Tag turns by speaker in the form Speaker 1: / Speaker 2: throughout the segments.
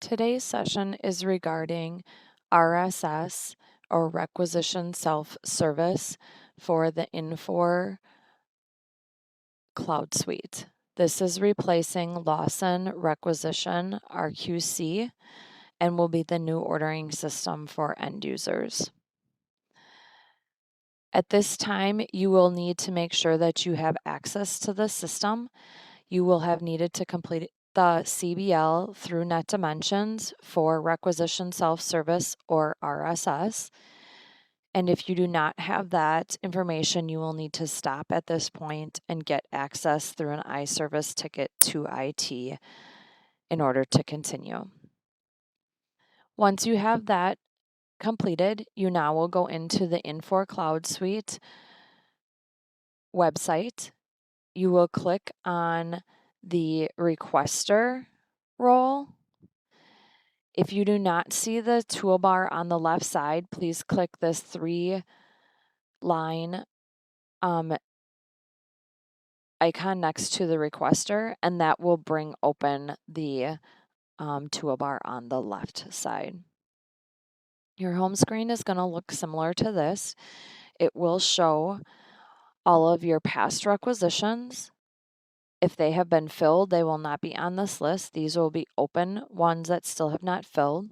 Speaker 1: Today's session is regarding RSS or Requisition Self-Service for the Infor Cloud Suite. This is replacing Lawson Requisition RQC and will be the new ordering system for end users. At this time, you will need to make sure that you have access to the system. You will have needed to complete the CBL through Net Dimensions for Requisition Self-Service or RSS. And if you do not have that information, you will need to stop at this point and get access through an iService ticket to IT in order to continue. Once you have that completed, you now will go into the Infor Cloud Suite website. You will click on the requester role. If you do not see the toolbar on the left side, please click this 3-line icon next to the requester, and that will bring open the toolbar on the left side. Your home screen is going to look similar to this. It will show all of your past requisitions. If they have been filled, they will not be on this list. These will be open ones that still have not filled.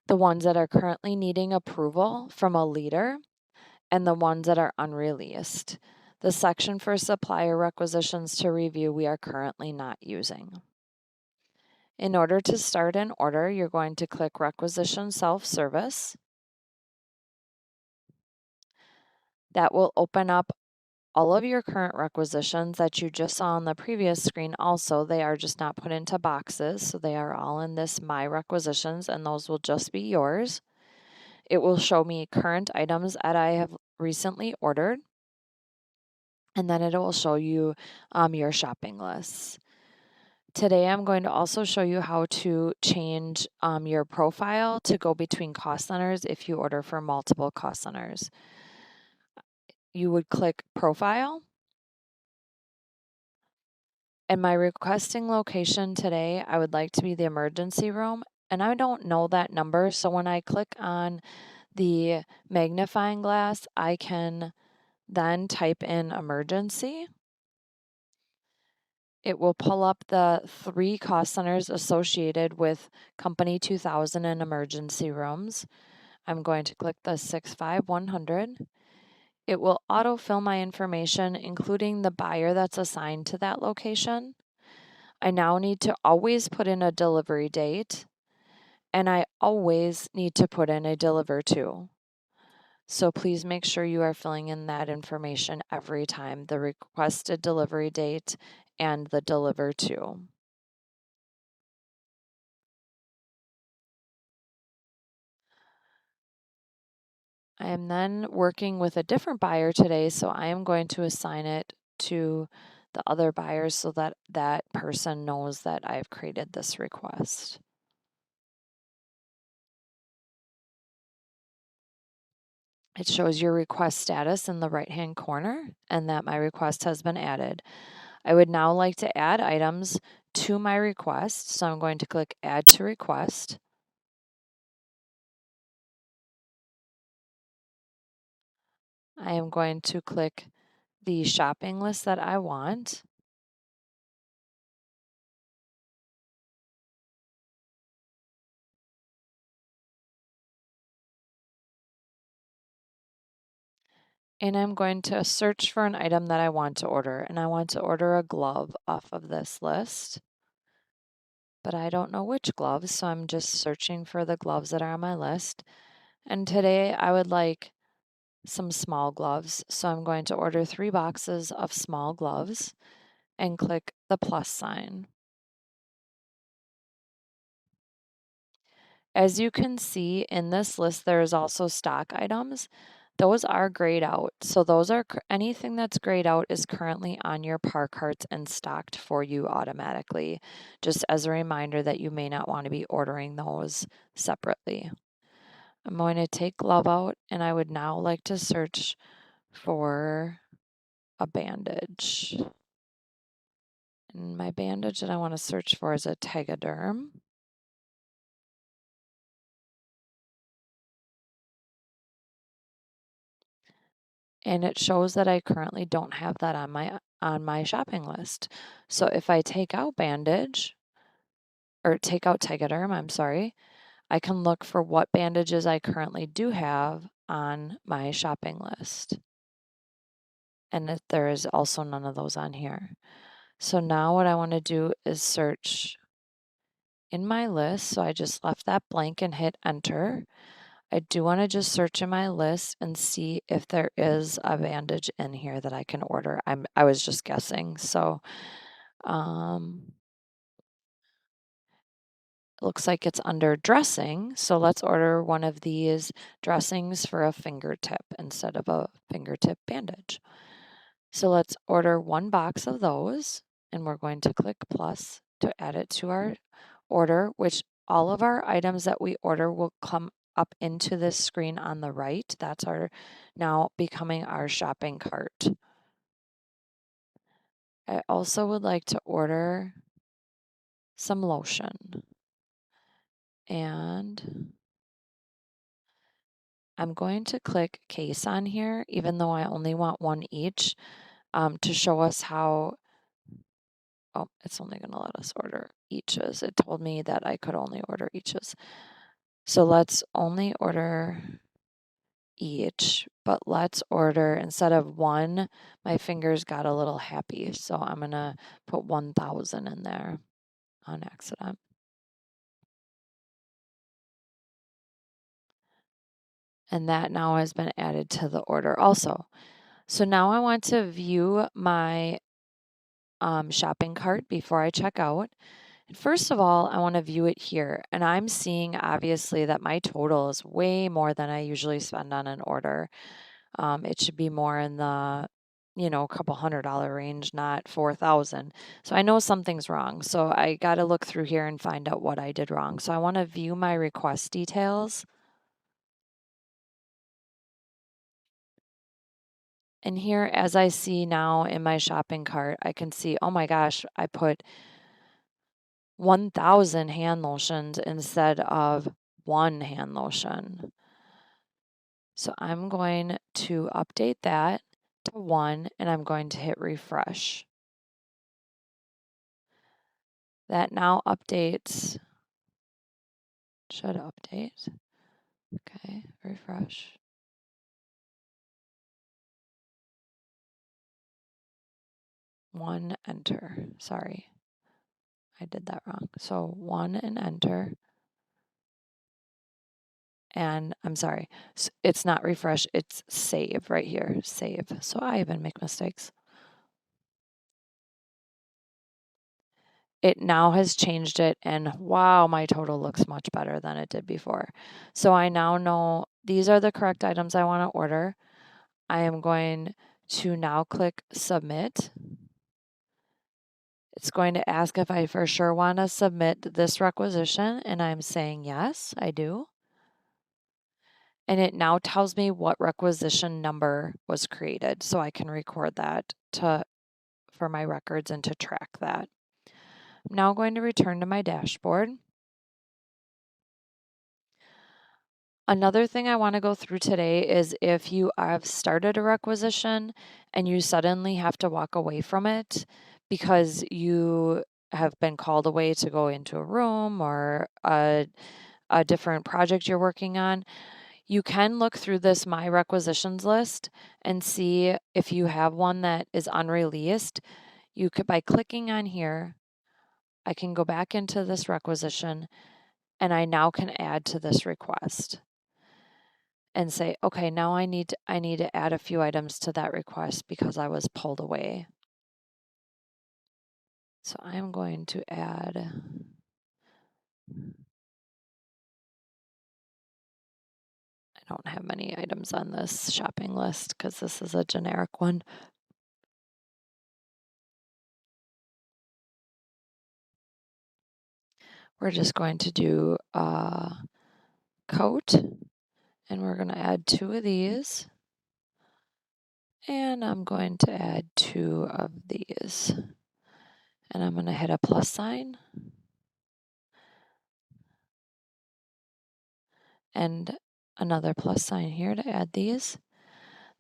Speaker 1: The ones that are currently needing approval from a leader, and the ones that are unreleased. The section for supplier requisitions to review we are currently not using. In order to start an order, you're going to click Requisition Self-Service. That will open up all of your current requisitions that you just saw on the previous screen. Also, they are just not put into boxes, so they are all in this My Requisitions, and those will just be yours. It will show me current items that I have recently ordered, and then it will show you your shopping lists. Today, I'm going to also show you how to change your profile to go between cost centers if you order for multiple cost centers. You would click Profile. And my requesting location today, I would like to be the emergency room. And I don't know that number, so when I click on the magnifying glass, I can then type in emergency. It will pull up the 3 cost centers associated with Company 2000 and emergency rooms. I'm going to click the 65100. It will autofill my information, including the buyer that's assigned to that location. I now need to always put in a delivery date, and I always need to put in a deliver to. So please make sure you are filling in that information every time, the requested delivery date and the deliver to. I am then working with a different buyer today, so I am going to assign it to the other buyers so that that person knows that I've created this request. It shows your request status in the right-hand corner and that my request has been added. I would now like to add items to my request, so I'm going to click Add to Request. I am going to click the shopping list that I want. And I'm going to search for an item that I want to order. And I want to order a glove off of this list. But I don't know which gloves, so I'm just searching for the gloves that are on my list. And today I would like some small gloves. So I'm going to order 3 boxes of small gloves and click the plus sign. As you can see in this list, there is also stock items. Those are grayed out. So those are anything that's grayed out is currently on your par carts and stocked for you automatically. Just as a reminder that you may not want to be ordering those separately. I'm going to take glove out, and I would now like to search for a bandage. And my bandage that I want to search for is a Tegaderm. and it shows that I currently don't have that on my shopping list. So if I take out bandage or take out Tegaderm, I'm sorry, I can look for what bandages I currently do have on my shopping list. And that there is also none of those on here. So now what I want to do is search in my list. So I just left that blank and hit enter. I do want to just search in my list and see if there is a bandage in here that I can order. I was just guessing. So it looks like it's under dressing. So let's order one of these dressings for a fingertip instead of a fingertip bandage. So let's order one box of those, and we're going to click plus to add it to our order, which all of our items that we order will come up into this screen on the right. That's our now becoming our shopping cart. I also would like to order some lotion, and I'm going to click case on here, even though I only want one each, to show us how. Oh, it's only going to let us order eaches. It told me that I could only order eaches. So let's only order each, but let's order, instead of one, my fingers got a little happy. So I'm going to put 1,000 in there on accident. And that now has been added to the order also. So now I want to view my shopping cart before I check out. And first of all, I want to view it here. And I'm seeing obviously that my total is way more than I usually spend on an order. It should be more in the, a couple $100 range, not 4,000. So I know something's wrong. So I got to look through here and find out what I did wrong. So I want to view my request details. And here, as I see now in my shopping cart, I can see, oh my gosh, I put 1,000 hand lotions instead of one hand lotion. So I'm going to update that to 1, and I'm going to hit refresh. That now updates. Should update. Okay, refresh. 1, enter. Sorry, I did that wrong. So 1 and enter. And I'm sorry, it's not refresh, it's save right here, save. So I even make mistakes. It now has changed it, and wow, my total looks much better than it did before. So I now know these are the correct items I want to order. I am going to now click submit. It's going to ask if I for sure want to submit this requisition, and I'm saying yes, I do. And it now tells me what requisition number was created, so I can record that for my records and to track that. I'm now going to return to my dashboard. Another thing I want to go through today is if you have started a requisition and you suddenly have to walk away from it because you have been called away to go into a room or a different project you're working on, you can look through this My Requisitions list and see if you have one that is unreleased. You could, by clicking on here, I can go back into this requisition and I now can add to this request and say, okay, now I need to add a few items to that request because I was pulled away. So I'm going to add, I don't have many items on this shopping list because this is a generic one. We're just going to do a coat, and we're going to add 2 of these. And I'm going to add 2 of these. And I'm going to hit a plus sign. And another plus sign here to add these.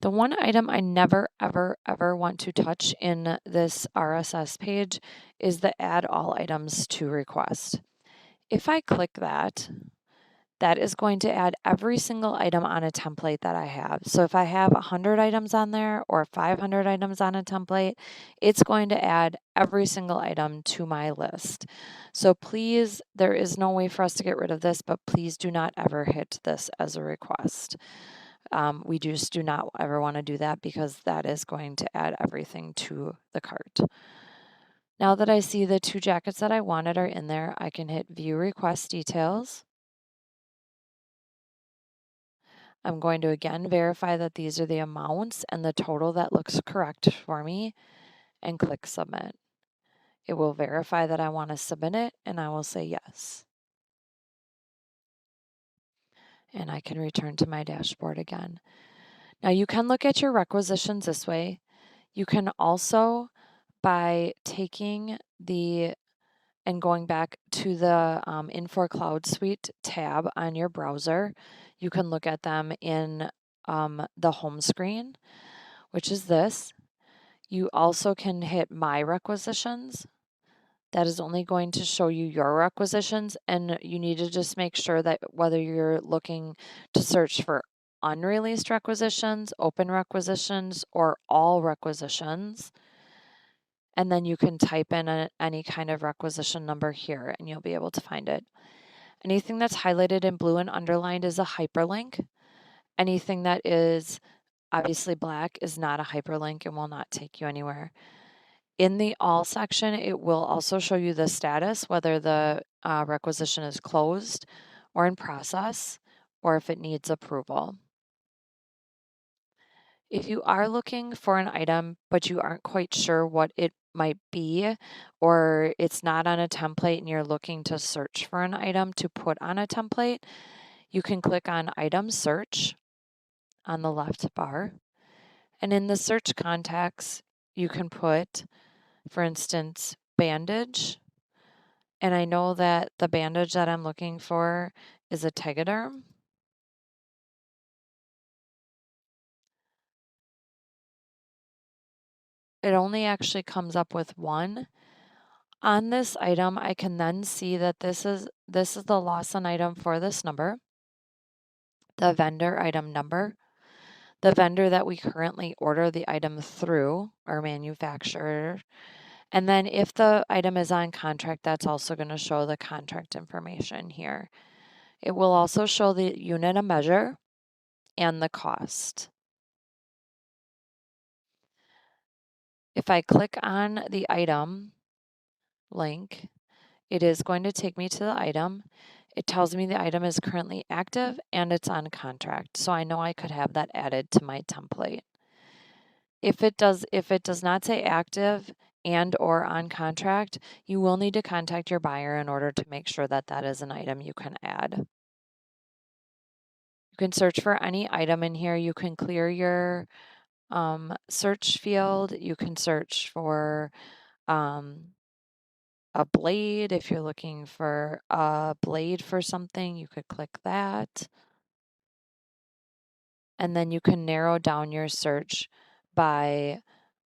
Speaker 1: The one item I never, ever, ever want to touch in this RSS page is the add all items to request. If I click that, that is going to add every single item on a template that I have. So if I have 100 items on there or 500 items on a template, it's going to add every single item to my list. So please, there is no way for us to get rid of this, but please do not ever hit this as a request. We just do not ever want to do that because that is going to add everything to the cart. Now that I see the 2 jackets that I wanted are in there, I can hit view request details. I'm going to again verify that these are the amounts and the total that looks correct for me and click submit. It will verify that I want to submit it and I will say yes. And I can return to my dashboard again. Now you can look at your requisitions this way. You can also, by taking the and going back to the Infor Cloud Suite tab on your browser, you can look at them in the home screen, which is this. You also can hit My Requisitions. That is only going to show you your requisitions, and you need to just make sure that whether you're looking to search for unreleased requisitions, open requisitions, or all requisitions, and then you can type in any kind of requisition number here and you'll be able to find it. Anything that's highlighted in blue and underlined is a hyperlink. Anything that is obviously black is not a hyperlink and will not take you anywhere. In the all section, it will also show you the status, whether the requisition is closed or in process, or if it needs approval. If you are looking for an item, but you aren't quite sure what it might be, or it's not on a template and you're looking to search for an item to put on a template, you can click on Item Search on the left bar. And in the search context, you can put, for instance, bandage. And I know that the bandage that I'm looking for is a Tegaderm. It only actually comes up with one. On this item, I can then see that this is the Lawson item for this number, the vendor item number, the vendor that we currently order the item through, our manufacturer. And then if the item is on contract, that's also going to show the contract information here. It will also show the unit of measure and the cost. If I click on the item link, it is going to take me to the item. It tells me the item is currently active and it's on contract. So I know I could have that added to my template. If it does not say active and or on contract, you will need to contact your buyer in order to make sure that that is an item you can add. You can search for any item in here. You can clear your search field. You can search for a blade. If you're looking for a blade for something, you could click that. And then you can narrow down your search by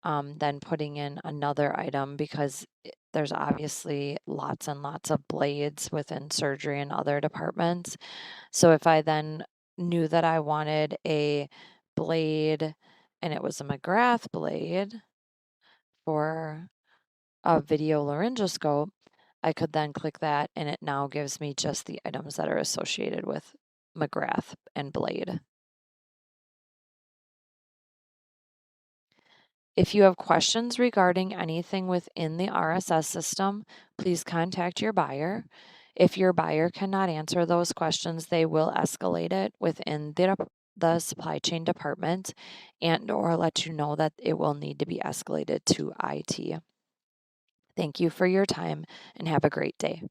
Speaker 1: then putting in another item because there's obviously lots and lots of blades within surgery and other departments. So if I then knew that I wanted a blade and it was a McGrath blade for a video laryngoscope, I could then click that and it now gives me just the items that are associated with McGrath and blade. If you have questions regarding anything within the RSS system, please contact your buyer. If your buyer cannot answer those questions, they will escalate it within the supply chain department and or let you know that it will need to be escalated to IT. Thank you for your time and have a great day.